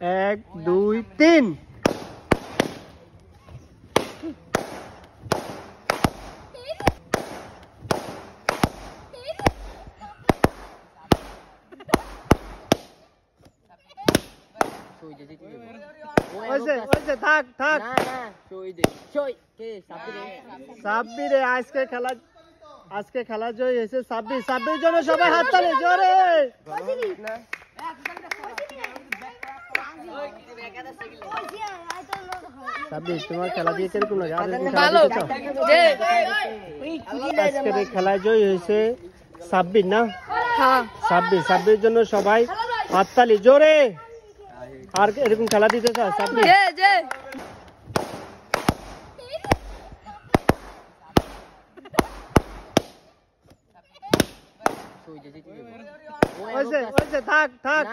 1 2 3 ওইছে থাক থাক সাব্বিরে আজকে খেলা জয় হয়েছে সাব্বির জন্য সবাই হাততালি জোরে। সাব্বির তোমার খেলা দিয়ে কিরকম লাগে? আজকের এই খেলায় জয় হয়েছে সাব্বির না? সাব্বির জন্য সবাই হাততালি জোরে। আর এরকম খেলা দিতে চায় সাব্বির? থাক থাক